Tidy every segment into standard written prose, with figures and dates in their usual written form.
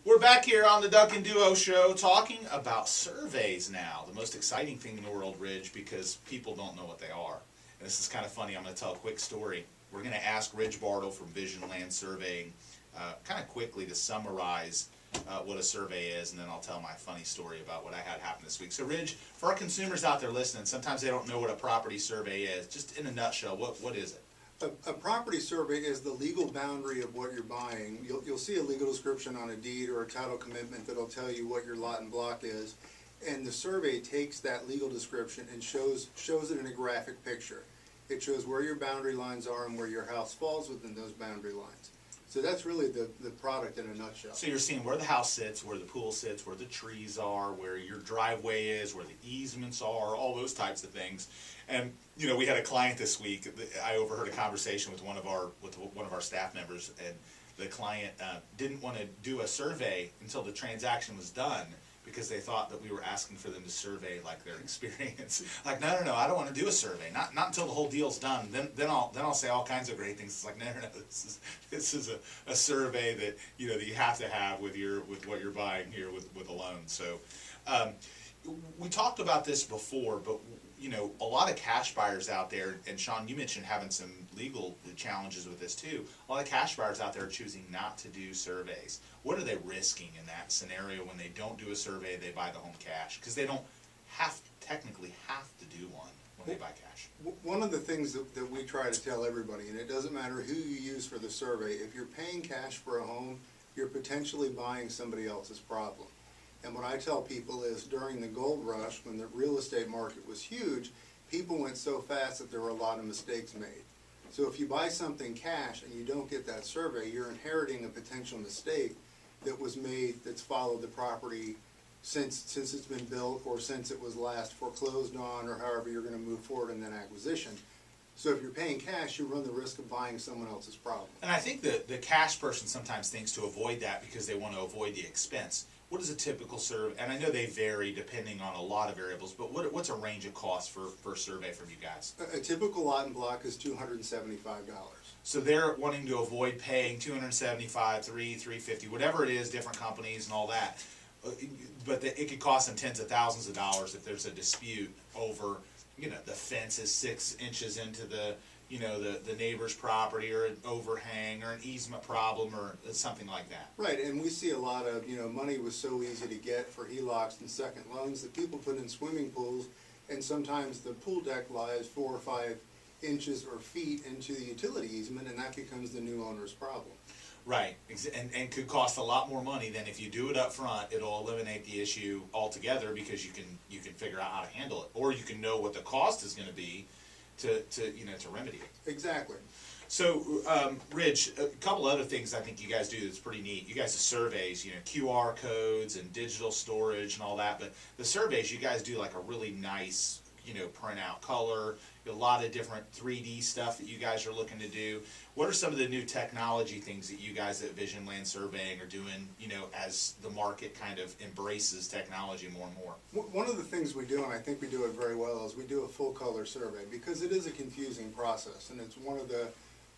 We're back here on the Duncan Duo Show talking about surveys now. The most exciting thing in the world, Ridge, because people don't know what they are. And this is kind of funny. I'm going to tell a quick story. We're going to ask Ridge Bartle from Vision Land Surveying kind of quickly to summarize what a survey is, and then I'll tell my funny story about what I had happen this week. So, Ridge, for our consumers out there listening, sometimes they don't know what a property survey is. Just in a nutshell, what is it? A property survey is the legal boundary of what you're buying. You'll see a legal description on a deed or a title commitment that'll tell you what your lot and block is, and the survey takes that legal description and shows it in a graphic picture. It shows where your boundary lines are and where your house falls within those boundary lines. So that's really the product in a nutshell. So you're seeing where the house sits, where the pool sits, where the trees are, where your driveway is, where the easements are, all those types of things. And you know, we had a client this week. I overheard a conversation with one of our staff members, and the client didn't want to do a survey until the transaction was done, because they thought that we were asking for them to survey like their experience. Like, no, I don't want to do a survey. Not until the whole deal's done. Then I'll say all kinds of great things. It's like, no. This is a survey that that you have to have with what you're buying here with a loan. So, we talked about this before, but a lot of cash buyers out there, and Sean, you mentioned having some legal challenges with this too. A lot of cash buyers out there are choosing not to do surveys. What are they risking in that scenario when they don't do a survey, they buy the home cash? Because they don't technically have to do one when they buy cash. One of the things that we try to tell everybody, and it doesn't matter who you use for the survey, if you're paying cash for a home, you're potentially buying somebody else's problem. And what I tell people is, during the gold rush, when the real estate market was huge, people went so fast that there were a lot of mistakes made. So if you buy something cash and you don't get that survey, you're inheriting a potential mistake that was made that's followed the property since it's been built, or since it was last foreclosed on, or however you're going to move forward in that acquisition. So if you're paying cash, you run the risk of buying someone else's problem. And I think the cash person sometimes thinks to avoid that because they want to avoid the expense. What is a typical survey? And I know they vary depending on a lot of variables, but what's a range of costs for a survey from you guys? A typical lot and block is $275. So they're wanting to avoid paying $275, $350, whatever it is, different companies and all that. But it could cost them tens of thousands of dollars if there's a dispute over, the fence is 6 inches into the neighbor's property, or an overhang, or an easement problem, or something like that. Right, and we see a lot of, money was so easy to get for HELOCs and second loans that people put in swimming pools, and sometimes the pool deck lies 4 or 5 inches or feet into the utility easement, and that becomes the new owner's problem. Right, and could cost a lot more money than if you do it up front. It'll eliminate the issue altogether, because you can figure out how to handle it, or you can know what the cost is going to be to remedy it. Exactly. So, Rich, a couple other things I think you guys do that's pretty neat. You guys do surveys, QR codes and digital storage and all that, but the surveys, you guys do like a really nice, printout color, a lot of different 3D stuff that you guys are looking to do. What are some of the new technology things that you guys at Vision Land Surveying are doing, as the market kind of embraces technology more and more? One of the things we do, and I think we do it very well, is we do a full color survey, because it is a confusing process, and it's one of the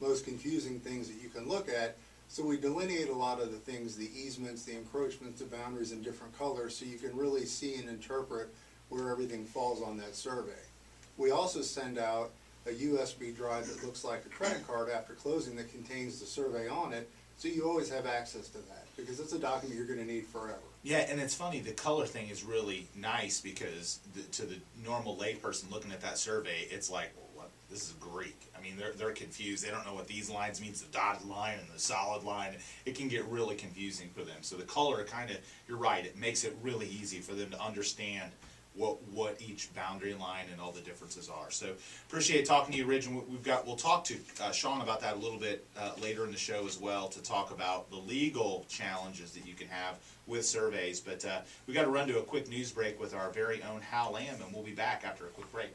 most confusing things that you can look at. So we delineate a lot of the things, the easements, the encroachments, the boundaries in different colors, so you can really see and interpret where everything falls on that survey. We also send out a USB drive that looks like a credit card after closing that contains the survey on it, so you always have access to that, because it's a document you're going to need forever. Yeah, and it's funny, the color thing is really nice, because to the normal layperson looking at that survey, it's like, well, what? This is Greek. I mean, they're confused. They don't know what these lines means, the dotted line and the solid line. It can get really confusing for them. So the color kind of, you're right, it makes it really easy for them to understand what each boundary line and all the differences are. So appreciate talking to you, Ridge, and we'll talk to Sean about that a little bit later in the show as well, to talk about the legal challenges that you can have with surveys. But we got to run to a quick news break with our very own Hal Lamb, and we'll be back after a quick break.